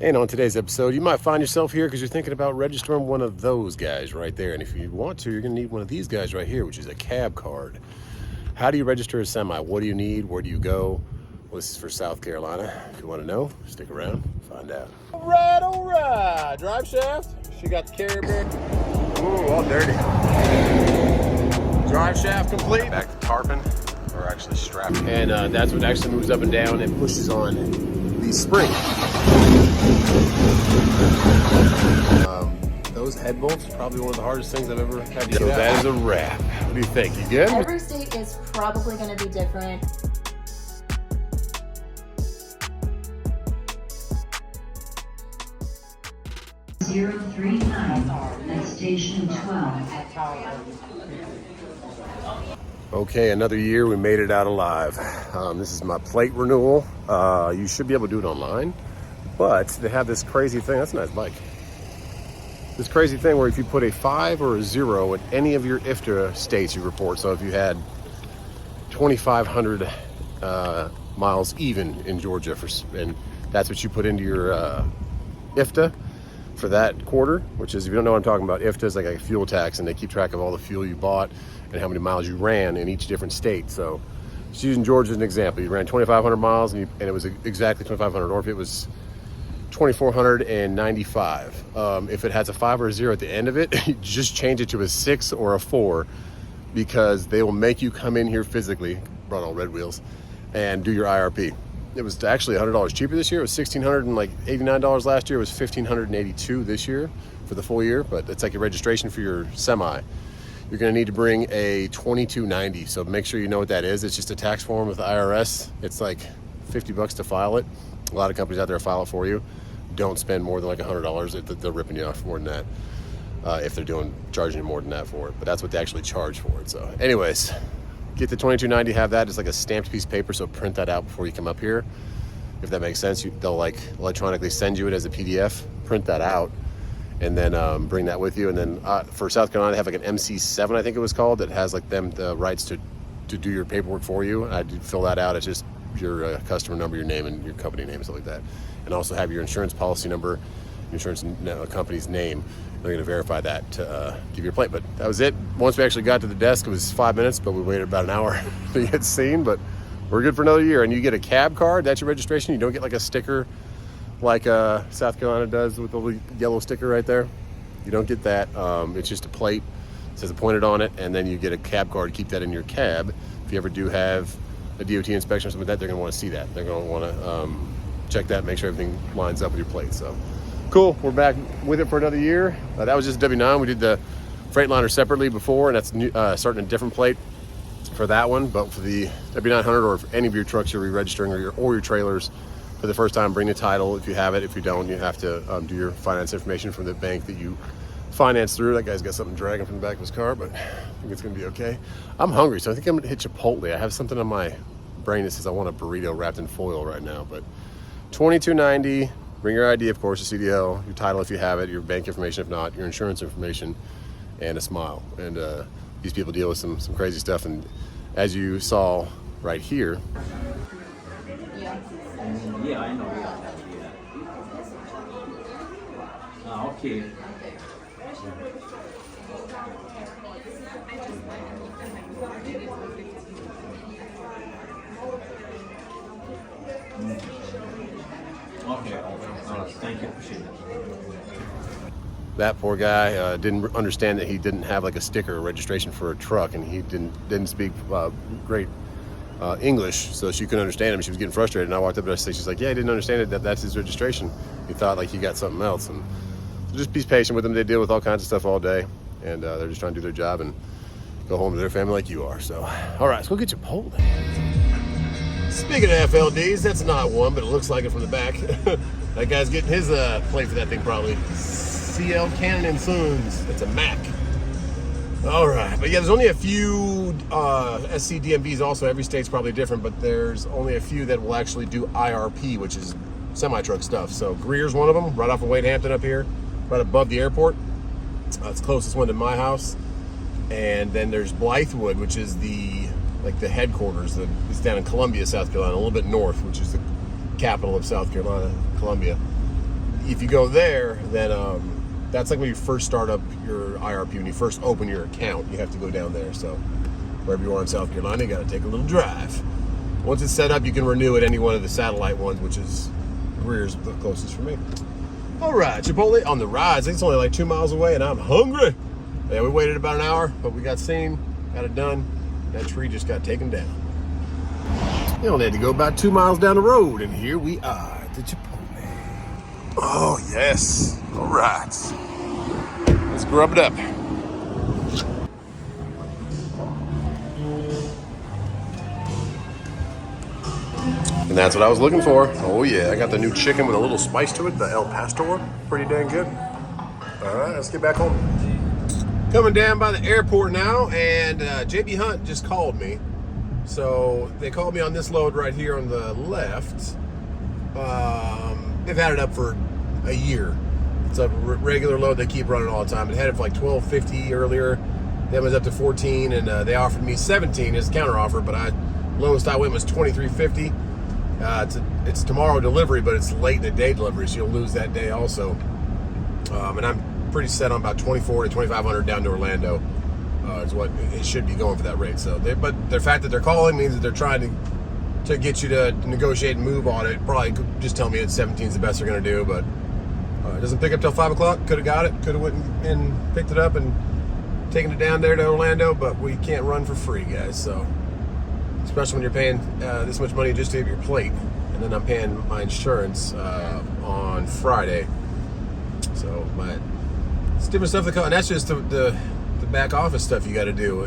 And on today's episode, you might find yourself here because you're thinking about registering one of those guys right there. And if you want to, you're going to need one of these guys right here, which is a cab card. How do you register a semi? What do you need? Where do you go? Well, this is for South Carolina. If you want to know, stick around, find out. All right. Drive shaft. She got the carrier bag. Ooh, all dirty. Drive shaft complete. Back to tarping, or actually strapping. And that's what actually moves up and down and pushes on the spring. Those head bolts are probably one of the hardest things I've ever had to get out. That is a wrap. What do you think? You good? Every state is probably going to be different. .039 at station 12. Okay, another year, we made it out alive. This is my plate renewal. You should be able to do it online, but they have this crazy thing. That's a nice bike. This crazy thing where if you put a 5 or a 0 at any of your IFTA states you report, so if you had 2,500 miles even in Georgia, and that's what you put into your IFTA for that quarter, which is, if you don't know what I'm talking about, IFTA is like a fuel tax, and they keep track of all the fuel you bought and how many miles you ran in each different state. So just using Georgia as an example, you ran 2,500 miles and it was exactly 2,500, or if it was 2,495. If it has a 5 or a 0 at the end of it, you just change it to a 6 or a 4, because they will make you come in here physically, run on red wheels, and do your IRP. It was actually $100 cheaper this year. It was $1,689 last year. It was $1,582 this year for the full year, but it's like a registration for your semi. You're gonna need to bring a 2290, so make sure you know what that is. It's just a tax form with the IRS. It's like $50 to file it. A lot of companies out there file it for you. Don't spend more than like $100. They're ripping you off more than that if they're charging you more than that for it. But that's what they actually charge for it. So anyways, get the 2290, have that. It's like a stamped piece of paper, so print that out before you come up here. If that makes sense, they'll like electronically send you it as a PDF, print that out, and then bring that with you. And then for South Carolina, they have like an MC7, I think it was called, that has like the rights to do your paperwork for you. I did fill that out. It's just your customer number, your name, and your company name, stuff like that. And also have your insurance policy number, insurance company's name. They're going to verify that to give you a plate. But that was it. Once we actually got to the desk, it was 5 minutes, but we waited about an hour to get seen. But we're good for another year. And you get a cab card. That's your registration. You don't get like a sticker like South Carolina does with the little yellow sticker right there. You don't get that. It's just a plate. It says appointed on it. And then you get a cab card. Keep that in your cab. If you ever do have a DOT inspection or something like that, they're going to want to see that. They're going to want to check that, make sure everything lines up with your plate. So cool, we're back with it for another year. That was just W9. We did the Freightliner separately before, and that's starting a different plate for that one. But for the W900, or if any of your trucks you're re-registering, or your trailers for the first time, bring the title if you have it. If you don't, you have to do your finance information from the bank that you finance through. That guy's got something dragging from the back of his car, but I think it's gonna be okay. I'm hungry, so I think I'm gonna hit Chipotle. I have something on my brain that says I want a burrito wrapped in foil right now. But $22.90. Bring your ID, of course, your CDL, your title if you have it, your bank information if not, your insurance information, and a smile. And these people deal with some crazy stuff. And as you saw right here. Yeah, I know. Okay. Okay. Thank you. Appreciate it. That poor guy didn't understand that he didn't have like a sticker or registration for a truck, and he didn't speak great English, so she couldn't understand him. She was getting frustrated, and I walked up to her and she's like, "Yeah, he didn't understand it. That's his registration. He thought like he got something else." And so just be patient with them. They deal with all kinds of stuff all day, and they're just trying to do their job and go home to their family like you are. So, all right, let's go get Chipotle. Speaking of FLDs, that's not one, but it looks like it from the back. That guy's getting his plate for that thing probably. CL Cannon & Sons. It's a Mac. All right, but yeah, there's only a few SC DMVs also. Every state's probably different, but there's only a few that will actually do IRP, which is semi-truck stuff. So Greer's one of them, right off of Wade Hampton up here, right above the airport. It's the closest one to my house. And then there's Blythewood, which is the headquarters. It's down in Columbia, South Carolina, a little bit north, which is the capital of South Carolina, Columbia. if you go there, then that's like when you first start up your IRP, when you first open your account, you have to go down there. So wherever you are in South Carolina, you got to take a little drive. Once it's set up, you can renew at any one of the satellite ones, which is Greer's the closest for me. All right, Chipotle on the rise. I think it's only like 2 miles away, and I'm hungry. Yeah, we waited about an hour, but we got seen, got it done. That tree just got taken down. We only had to go about 2 miles down the road, and here we are at the Chipotle. Oh, yes. All right. Let's grub it up. And that's what I was looking for. Oh, yeah. I got the new chicken with a little spice to it, the El Pastor. Pretty dang good. All right, let's get back home. Coming down by the airport now, and JB Hunt just called me. So they called me on this load right here on the left. They've had it up for a year. It's a regular load they keep running all the time. It had it for like $12.50 earlier. Then it was up to 14, and they offered me 17 as a counter offer, but lowest I went was $23.50. It's tomorrow delivery, but it's late in the day delivery, so you'll lose that day also. And I'm pretty set on about 24 to 2,500 down to Orlando. Is what it should be going for that rate. So, but the fact that they're calling means that they're trying to get you to negotiate and move on it. Probably just tell me it's 17 is the best they're going to do, but it doesn't pick up till 5 o'clock. Could have got it. Could have went and picked it up and taken it down there to Orlando, but we can't run for free, guys. So, especially when you're paying this much money just to have your plate, and then I'm paying my insurance on Friday. So, but it's different stuff that comes, and that's just the back office stuff you got to do.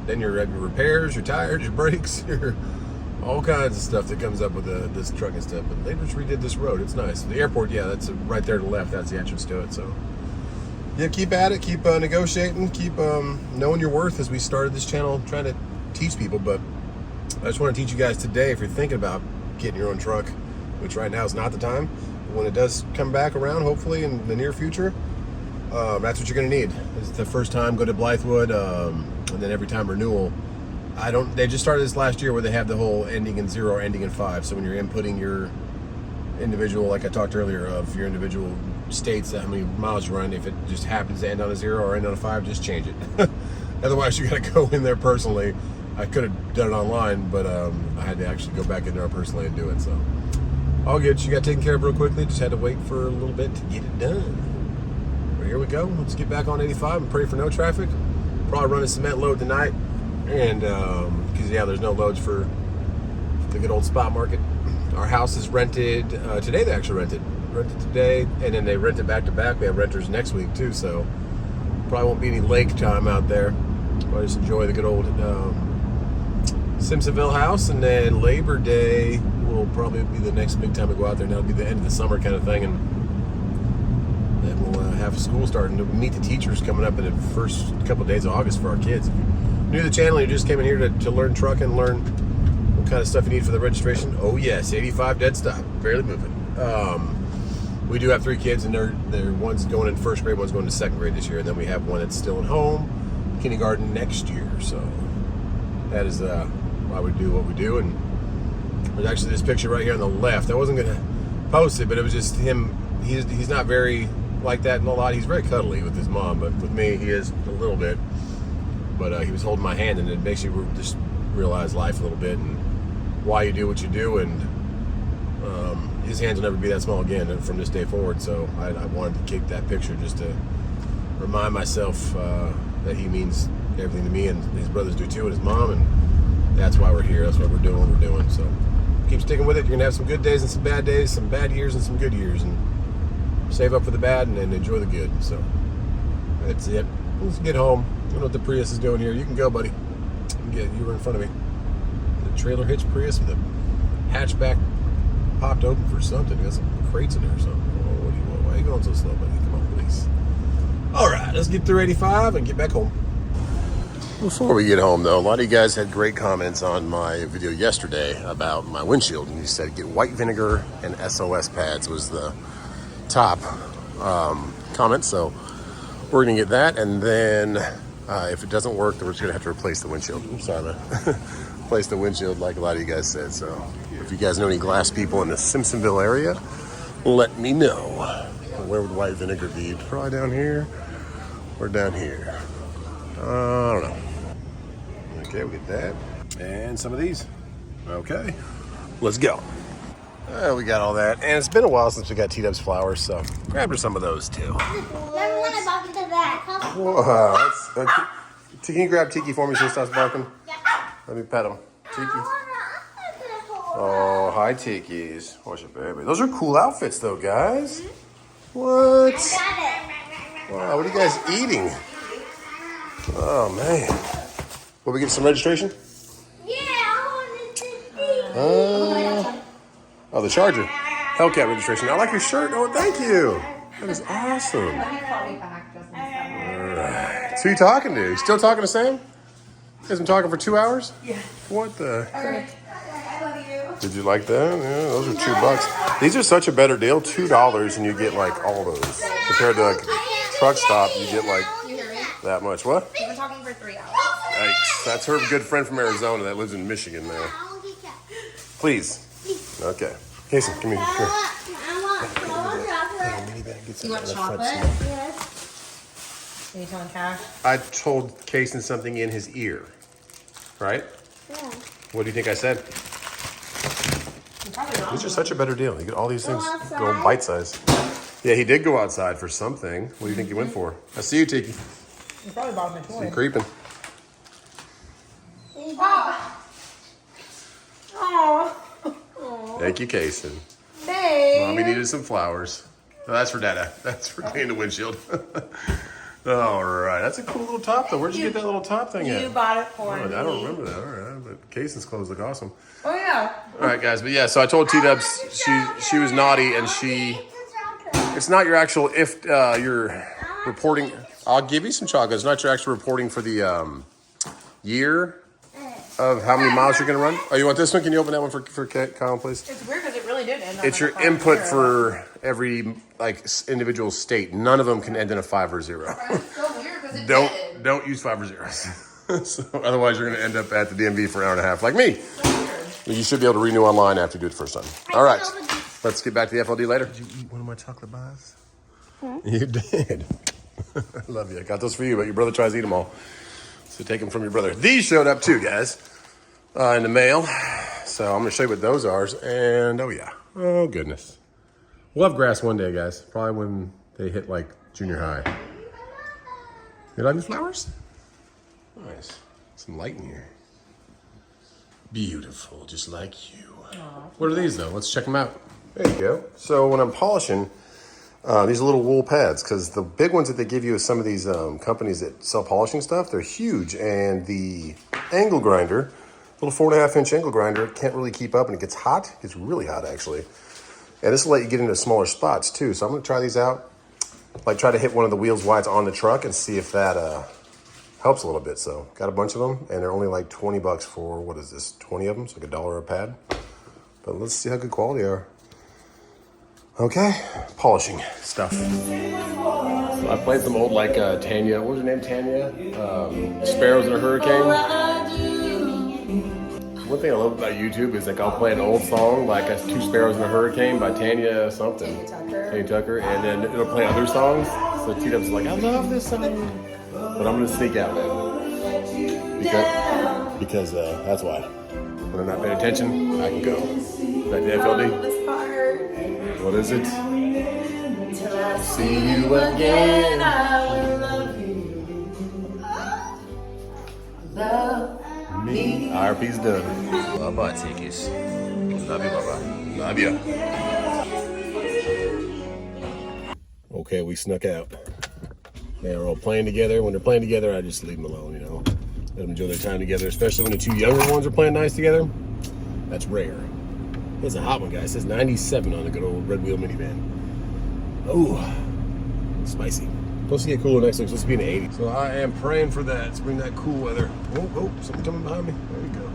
Then your repairs, your tires, your brakes, your all kinds of stuff that comes up with this truck and stuff. But they just redid this road. It's nice. The airport, yeah, that's right there to the left. That's the entrance to it. So yeah, keep at it. Keep negotiating. Keep knowing your worth as we started this channel, trying to teach people. But I just want to teach you guys today, if you're thinking about getting your own truck, which right now is not the time, but when it does come back around, hopefully in the near future, that's what you're going to need. It's the first time, go to Blythewood, and then every time renewal. They just started this last year where they have the whole ending in 0 or ending in 5. So when you're inputting your individual, like I talked earlier, of your individual states, how many miles you run, if it just happens to end on a 0 or end on a 5, just change it. Otherwise, you got to go in there personally. I could have done it online, but I had to actually go back in there personally and do it. So all good. You got taken care of real quickly. Just had to wait for a little bit to get it done. But here we go. Let's get back on 85 and pray for no traffic. Probably run a cement load tonight, and because yeah, there's no loads for the good old spot market. Our house is rented today. They actually rented today, and then they rent it back to back. We have renters next week too, so probably won't be any lake time out there. I'll just enjoy the good old Simpsonville house, and then Labor Day will probably be the next big time to go out there. And that'll be the end of the summer kind of thing, and then we'll have school starting to meet the teachers coming up in the first couple of days of August for our kids. If you're new to the channel, you just came in here to learn trucking, learn what kind of stuff you need for the registration. Oh yes, 85 dead stop, barely moving. We do have 3 kids, and they're one's going in first grade, one's going to second grade this year, and then we have one that's still at home, kindergarten next year. So that is why we do what we do. And there's actually this picture right here on the left. I wasn't gonna post it, but it was just him. He's not very like that in a lot. He's very cuddly with his mom, but with me he is a little bit. But he was holding my hand, and it makes you just realize life a little bit and why you do what you do. And his hands will never be that small again from this day forward. So I wanted to keep that picture just to remind myself that he means everything to me, and his brothers do too, and his mom, and that's why we're here. That's why we're doing what we're doing. So keep sticking with it. You're gonna have some good days and some bad days, some bad years and some good years, and save up for the bad and then enjoy the good. So that's it. Let's get home. I don't know what the Prius is doing here. You can go, buddy. You were in front of me. The trailer hitch Prius with a hatchback popped open for something. You got some crates in there or something. Oh, what do you want? Why are you going so slow, buddy? Come on, please. All right, let's get through 85 and get back home. Before we get home, though, a lot of you guys had great comments on my video yesterday about my windshield, and you said get white vinegar and SOS pads was the top comment. So we're gonna get that, and then if it doesn't work, then we're just gonna have to replace the windshield. I'm sorry, man. Replace the windshield like a lot of you guys said. So if you guys know any glass people in the Simpsonville area, let me know. Where would white vinegar be? Probably down here or down here. I don't know. Okay, we get that. And some of these. Okay, let's go. We got all that. And it's been a while since we got T-Dub's flowers, so grab her some of those too. Remember when I bumped into that? Whoa, can you grab Tiki for me so he stops barking? Yeah. Let me pet him. Tiki. Oh, hi, Tikis. What's your baby? Those are cool outfits, though, guys. What? Got it. Wow, what are you guys eating? Oh, man. Will we get some registration? Yeah, I wanted to see. Oh, the Charger. Hellcat registration. I like your shirt. Oh, thank you. That is awesome. All right. So who you talking to? You still talking to Sam? You guys been talking for 2 hours? Yeah. What the? Did you like that? Yeah, those are $2. These are such a better deal. $2 and you get like all those. Compared to like truck stop, you get like that much. What? We've been talking for 3 hours. Yikes. That's her good friend from Arizona that lives in Michigan now. Please. Okay. Casey, come here. Come here. You want chocolate? Yes. Are you telling Cash? I told Kason something in his ear. Right? Yeah. What do you think I said? Probably not. These are such a better deal. You get all these things go bite size. Yeah, he did go outside for something. What do you think he went for? I see you, Tiki. You probably bought him a See toy. you creeping. Oh. Thank you, Kason. Hey. Mommy needed some flowers. No, that's for Dada. That's for cleaning the windshield. All right. That's a cool little top, though. Where'd you get that little top thing at? You bought it for me. I don't remember that. All right. But Kason's clothes look awesome. Oh, yeah. All right, guys. But yeah, so I told T-Dubs she was naughty, and it's not your actual, if you're reporting, I'll give you some chocolate. It's not your actual reporting for the year of how many miles you're going to run. Oh, you want this one? Can you open that one for Colin, please? It's weird because it really did end on It's your input for every like individual state. None of them can end in a 5 or 0. It's so weird because it did. Don't use 5 or 0s. So otherwise, you're going to end up at the DMV for an hour and a half, like me. You should be able to renew online after you do it the first time. All right, let's get back to the FLD later. Did you eat one of my chocolate bars? You did. I love you. I got those for you, but your brother tries to eat them all. So take them from your brother. These showed up too, guys, in the mail. So I'm going to show you what those are. And oh, yeah. Oh, goodness. We'll have grass one day, guys. Probably when they hit like junior high. You like these flowers? Nice. Some light in here. Beautiful, just like you. What are these, though? Let's check them out. There you go. So when I'm polishing, these are little wool pads, because the big ones that they give you is some of these companies that sell polishing stuff, they're huge, and the angle grinder, little 4.5-inch angle grinder, can't really keep up, and it gets hot. It gets really hot, actually. And this will let you get into smaller spots, too. So I'm going to try these out. Like, try to hit one of the wheels while it's on the truck and see if that helps a little bit. So got a bunch of them, and they're only like $20 for, what is this, 20 of them? So like $1 a pad. But let's see how good quality they are. Okay, polishing stuff. So I played some old like Tanya, what was her name, Tanya? Sparrows in a Hurricane. One thing I love about YouTube is like I'll play an old song, like Two Sparrows in a Hurricane by Tanya something. Tanya Tucker. And then it'll play other songs. So T-Dub's like, I love this song. But I'm gonna sneak out, man. Because that's why. When I'm not paying attention, I can go. Back to FLD. What is it? Till I See you again. I will love you. Love me. IRP's done. Bye-bye, Tikis. Love you, bye-bye. Love you. Okay, we snuck out. They're all playing together. When they're playing together, I just leave them alone, you know. Let them enjoy their time together, especially when the two younger ones are playing nice together. That's rare. It's a hot one, guys. It says 97 on the good old red wheel minivan. Oh, spicy. Supposed to get cooler next week. Supposed to be in the 80s. So I am praying for that. Let's bring that cool weather. Oh, something coming behind me. There we go.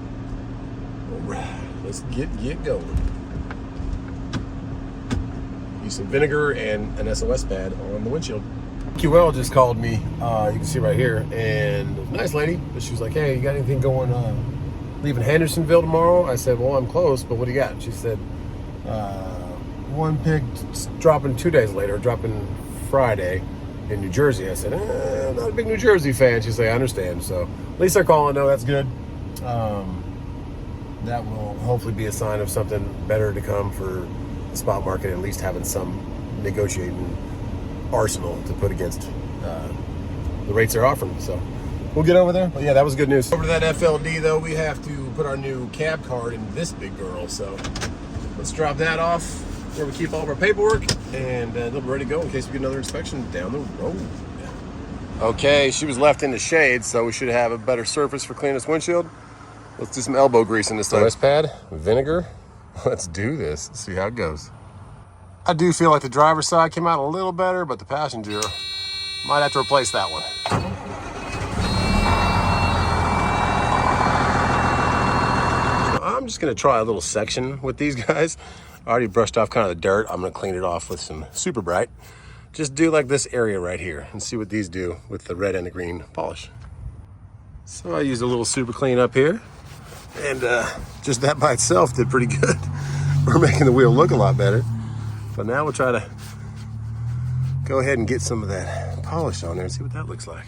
All right, let's get going. Use some vinegar and an SOS pad on the windshield. QL just called me, you can see right here, and nice lady, but she was like, hey, you got anything going, leaving Hendersonville tomorrow? I said, well, I'm close, but what do you got? And she said, one pig dropping 2 days later, dropping Friday in New Jersey. I said, I'm not a big New Jersey fan. She said, I understand. So at least they're calling. No, that's good. That will hopefully be a sign of something better to come for the spot market, at least having some negotiating arsenal to put against the rates they're offering. So we'll get over there. But yeah, that was good news. Over to that FLD though, we have to put our new cab card in this big girl. So let's drop that off where we keep all of our paperwork, and they'll be ready to go in case we get another inspection down the road. Okay, she was left in the shade, so we should have a better surface for cleaning this windshield. Let's do some elbow greasing this time. OS pad, vinegar. Let's do this. See how it goes. I do feel like the driver's side came out a little better, but the passenger might have to replace that one. So I'm just gonna try a little section with these guys. I already brushed off kind of the dirt. I'm gonna clean it off with some Super Bright. Just do like this area right here and see what these do with the red and the green polish. So I used a little super clean up here, and just that by itself did pretty good. We're making the wheel look a lot better. But now we'll try to go ahead and get some of that polish on there and see what that looks like.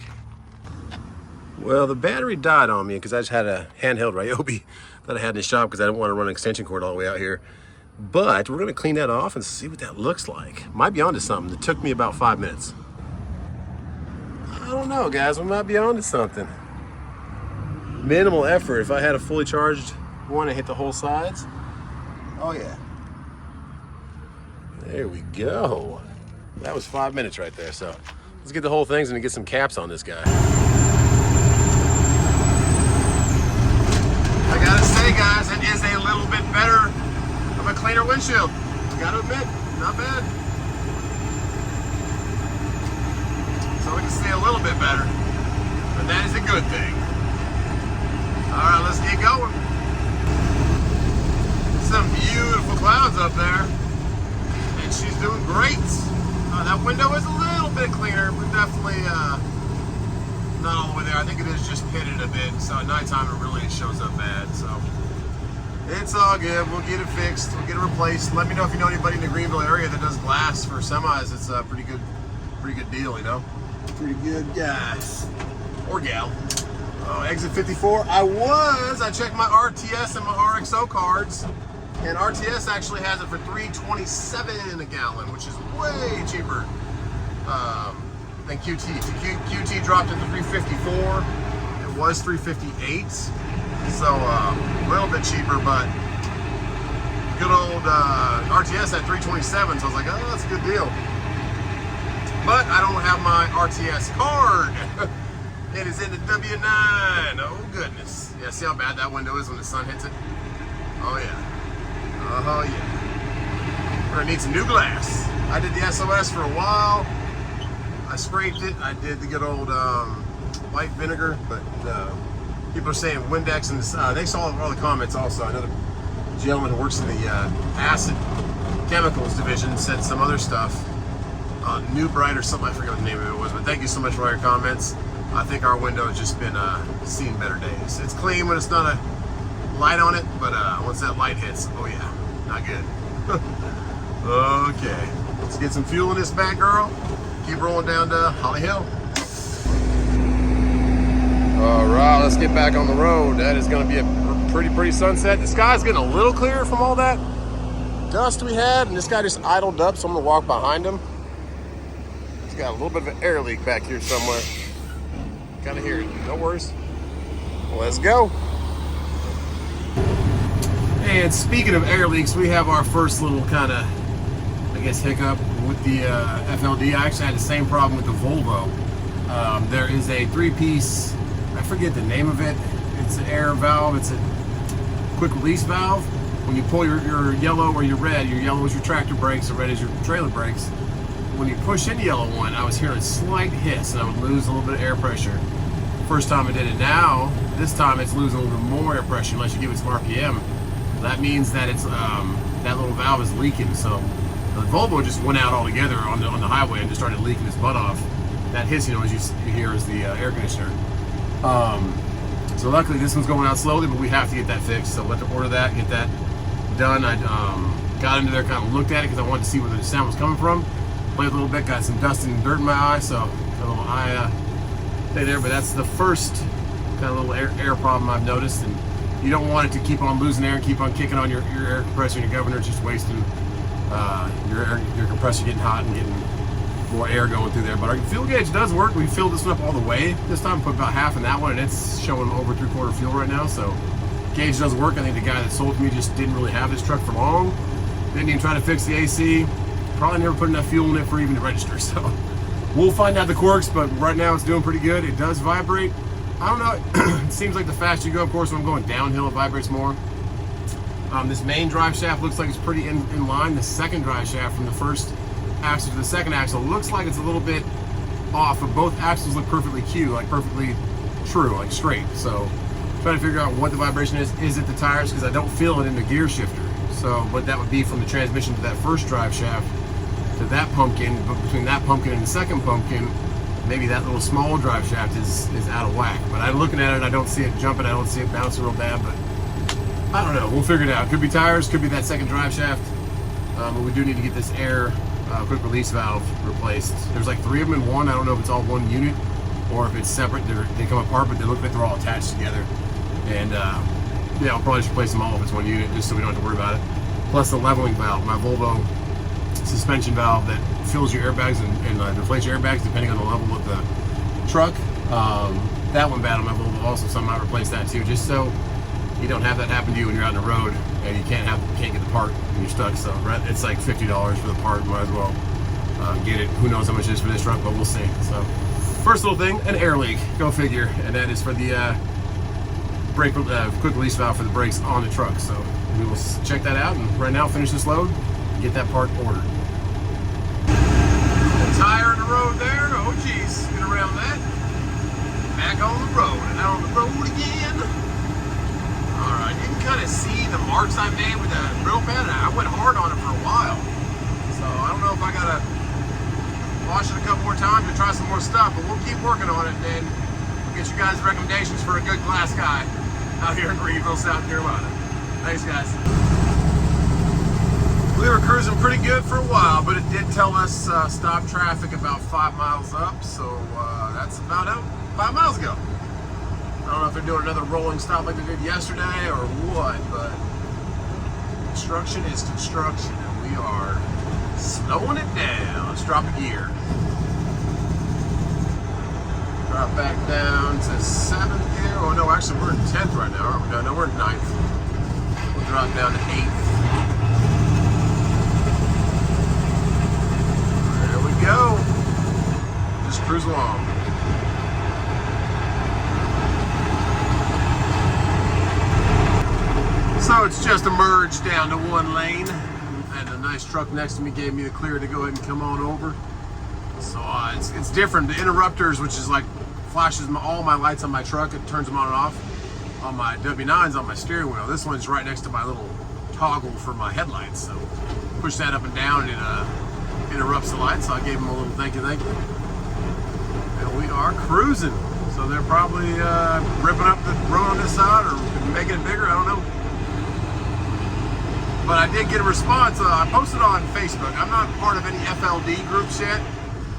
Well, the battery died on me because I just had a handheld Ryobi that I had in the shop because I didn't want to run an extension cord all the way out here. But we're gonna clean that off and see what that looks like. Might be onto something. It took me about 5 minutes. I don't know, guys. We might be onto something. Minimal effort. If I had a fully charged one and hit the whole sides, oh yeah. There we go. That was 5 minutes right there. So let's get the whole things and get some caps on this guy. I gotta say, guys, it is a little bit better of a cleaner windshield. Gotta admit, not bad. So we can see a little bit better, but that is a good thing. All right, let's get going. Some beautiful clouds up there, and she's doing great. That window is a little bit cleaner, but definitely not all the way there. I think it is just pitted a bit, so at nighttime it really shows up bad. So it's all good. We'll get it fixed. We'll get it replaced. Let me know if you know anybody in the Greenville area that does glass for semis. It's a pretty good deal, you know. Pretty good guys or gal. Exit 54. I checked my RTS and my RXO cards, and RTS actually has it for $3.27 a gallon, which is way cheaper than QT. QT dropped it to $3.54. It was $3.58, so a little bit cheaper, but good old RTS at $3.27. So I was like, oh, that's a good deal. But I don't have my RTS card. It is in the W9. Oh goodness. Yeah, see how bad that window is when the sun hits it? Oh yeah. Oh yeah. We're gonna need some new glass. I did the SOS for a while. I scraped it. I did the good old white vinegar, but people are saying Windex, and they saw all the comments also. Another gentleman who works in the acid chemicals division said some other stuff. New Bright or something, I forget what the name of it was, but thank you so much for all your comments. I think our window has just been seeing better days. It's clean when it's not a light on it, but once that light hits, oh yeah, not good. Okay, let's get some fuel in this bad girl. Keep rolling down to Holly Hill. All right, let's get back on the road. That is going to be a pretty sunset. The sky's getting a little clearer from all that dust we had, and this guy just idled up, so I'm going to walk behind him. He's got a little bit of an air leak back here somewhere. Gotta hear it. No worries. Let's go. And speaking of air leaks, we have our first little kind of, I guess, hiccup with the FLD. I actually had the same problem with the Volvo. There is a 3-piece, I forget the name of it. It's an air valve. It's a quick release valve. When you pull your yellow or your red, your yellow is your tractor brakes, the red is your trailer brakes. When you push in the yellow one, I was hearing a slight hiss and I would lose a little bit of air pressure. First time I did it. Now, this time it's losing a little bit more air pressure unless you give it some RPM. That means that it's that little valve is leaking. So the Volvo just went out altogether on the highway and just started leaking its butt off. That hissing noise you hear is the air conditioner. So luckily this one's going out slowly, but we have to get that fixed. So we'll have to order that, get that done. got into there, kind of looked at it because I wanted to see where the sound was coming from. Played a little bit, got some dust and dirt in my eye, so got a little eye thing there. But that's the first kind of little air problem I've noticed, and you don't want it to keep on losing air and keep on kicking on your air compressor and your governor. It's just wasting your compressor getting hot and getting more air going through there. But our fuel gauge does work. We filled this one up all the way this time, put about half in that one, and it's showing over 3/4 fuel right now. So gauge does work. I think the guy that sold to me just didn't really have this truck for long. Didn't even try to fix the AC. Probably never put enough fuel in it for even to register. So we'll find out the quirks, but right now it's doing pretty good. It does vibrate. I don't know. It seems like the faster you go, of course, when I'm going downhill, it vibrates more. This main drive shaft looks like it's pretty in line. The second drive shaft from the first axle to the second axle looks like it's a little bit off, but both axles look perfectly like perfectly true, like straight. So trying to figure out what the vibration is. Is it the tires? Because I don't feel it in the gear shifter. So what that would be from the transmission to that first drive shaft to that pumpkin, but between that pumpkin and the second pumpkin, maybe that little small drive shaft is out of whack. But I'm looking at it, I don't see it jumping, I don't see it bouncing real bad, but I don't know, we'll figure it out. Could be tires, could be that second drive shaft, but we do need to get this air quick release valve replaced. There's like 3 of them in one. I don't know if it's all one unit or if it's separate. They come apart, but they look like they're all attached together. And yeah, I'll probably just replace them all if it's one unit, just so we don't have to worry about it. Plus the leveling valve, my Volvo suspension valve that fills your airbags and deflates your airbags depending on the level of the truck. That one bad on my Volvo also, so I might replace that too, just so you don't have that happen to you when you're out on the road and you can't get the part and you're stuck. So it's like $50 for the part. Might as well get it. Who knows how much it is for this truck, but we'll see. So first little thing, an air leak, go figure, and that is for the brake quick release valve for the brakes on the truck. So we will check that out, and right now finish this load and get that part ordered. A tire in the road there. Oh geez, get around that. Back on the road and out on the road again. All right, you can kind of see the marks I made with the drill bit. I went hard on it for a while, so I don't know if I gotta wash it a couple more times and try some more stuff, but we'll keep working on it, and we'll get you guys recommendations for a good glass guy out here in Greenville, South Carolina. Thanks, guys. We were cruising pretty good for a while, but it did tell us stop traffic about 5 miles up, so that's about 5 miles ago. I don't know if they're doing another rolling stop like they did yesterday or what, but construction is construction, and we are slowing it down. Let's drop a gear. Drop back down to 7th gear. Oh no, actually we're in 10th right now, aren't we? No, we're in 9th. We'll drop down to 8th. There we go. Just cruise along. So it's just a merge down to 1 lane, and a nice truck next to me gave me the clear to go ahead and come on over. So it's different. The interrupters, which is like flashes all my lights on my truck, it turns them on and off. On my W9s on my steering wheel, this one's right next to my little toggle for my headlights. So push that up and down, and it interrupts the lights. So I gave them a little thank you. And we are cruising. So they're probably ripping up the road on this side or making it bigger. I don't know. But I did get a response. I posted on Facebook. I'm not part of any FLD groups yet,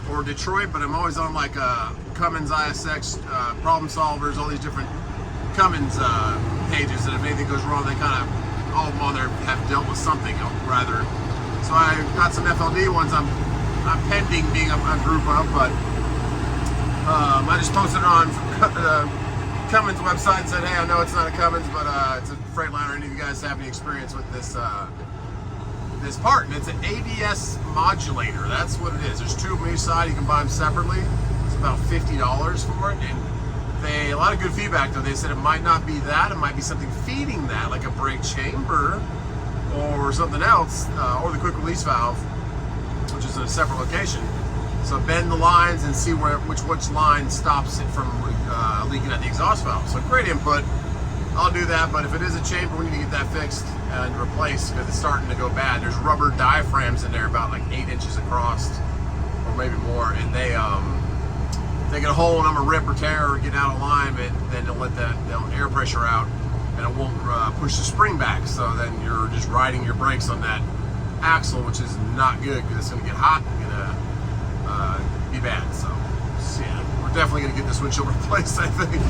or Detroit, but I'm always on like Cummins, ISX, Problem Solvers, all these different Cummins pages. And if anything goes wrong, they kind of, all of them on there have dealt with something rather. So I got some FLD ones I'm pending being a group of, but I just posted it on Cummins website and said, hey, I know it's not a Cummins, but it's a Freightliner. Any of you guys have any experience with this this part? And it's an ABS modulator. That's what it is. There's 2 of them each side. You can buy them separately. It's about $50 for it. And a lot of good feedback though. They said it might not be that. It might be something feeding that, like a brake chamber or something else, or the quick release valve, which is in a separate location. So bend the lines and see which line stops it from leaking at the exhaust valve. So great input. I'll do that, but if it is a chamber, we need to get that fixed and replaced because it's starting to go bad. There's rubber diaphragms in there about like 8 inches across, or maybe more, and they get a hole in them, or rip or tear or get out of alignment, then they'll let that air pressure out, and it won't push the spring back. So then you're just riding your brakes on that axle, which is not good because it's going to get hot and be bad. So yeah, we're definitely going to get this windshield replaced. I think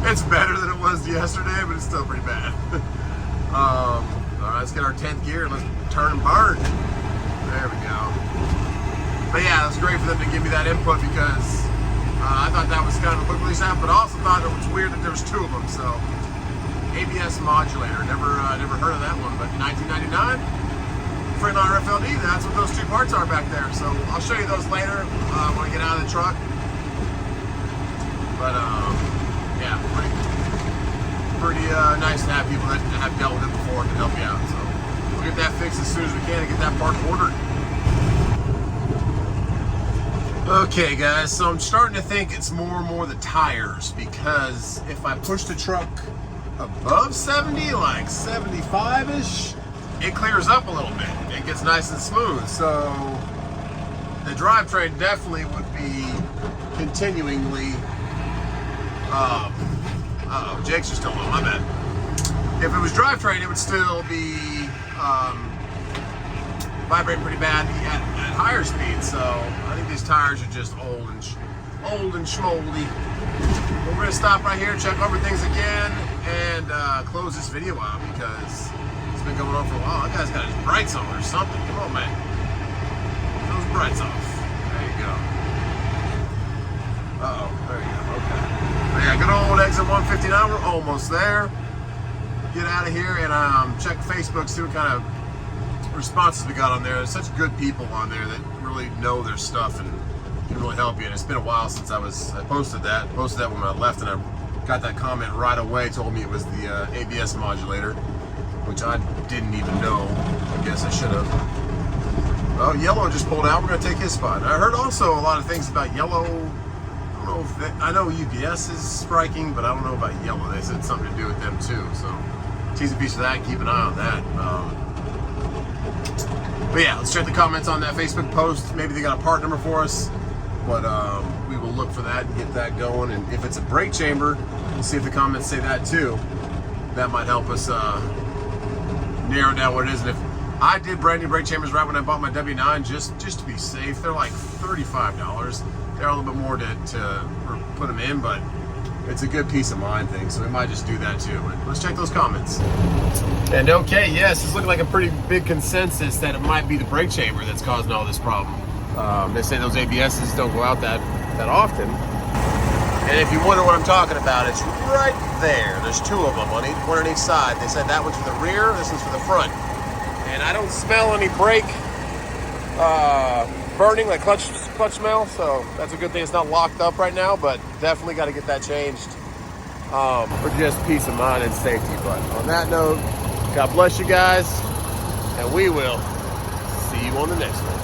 it's better than it was yesterday, but it's still pretty bad. All right, let's get our 10th gear and let's turn and burn. There we go. But yeah, it was great for them to give me that input because I thought that was kind of a quick release app, but I also thought it was weird that there was 2 of them. So ABS modulator, never heard of that one, but 1999, Freightliner FLD, that's what those 2 parts are back there. So I'll show you those later when I get out of the truck. But yeah, pretty nice to have people that have dealt with it before and can help you out. So we'll get that fixed as soon as we can and get that part ordered. Okay guys, so I'm starting to think it's more and more the tires, because if I push the truck above 70, like 75-ish, it clears up a little bit. It gets nice and smooth. So the drivetrain definitely would be continuingly, Jake's just still on, my bad. If it was drivetrain, it would still be vibrating pretty bad at higher speeds. So I think these tires are just old and schmoldy. But we're gonna stop right here, check over things again, and close this video out because it's been going on for a while. That guy's got his brights on or something. Come on, man. Get those brights off. There you go. Uh-oh, there you go, okay. But yeah, good old exit 159, we're almost there. Get out of here and check Facebook, see what kind of responses we got on there. There's such good people on there that really know their stuff and can really help you. And it's been a while since I posted that when I left, and I got that comment right away, told me it was the ABS modulator, which I didn't even know. I guess I should have. Oh, Yellow just pulled out. We're gonna take his spot. I heard also a lot of things about Yellow. I don't know if I know UPS is striking, but I don't know about Yellow. They said something to do with them too. So tease a piece of that and keep an eye on that. But yeah, let's check the comments on that Facebook post. Maybe they got a part number for us, but we will look for that and get that going. And if it's a brake chamber, we'll see if the comments say that too. That might help us narrow down what it is. And if I did brand new brake chambers right when I bought my W9, just to be safe, they're like $35. They're a little bit more to put them in, but it's a good peace of mind thing, so we might just do that too. But let's check those comments. And okay, yes, it's looking like a pretty big consensus that it might be the brake chamber that's causing all this problem. They say those ABSs don't go out that often. And if you wonder what I'm talking about, it's right there. There's 2 of them, one on each side. They said that one's for the rear, this one's for the front. And I don't smell any brake burning, like clutch smell, so that's a good thing. It's not locked up right now, but definitely got to get that changed for just peace of mind and safety. But on that note, God bless you guys, and we will see you on the next one.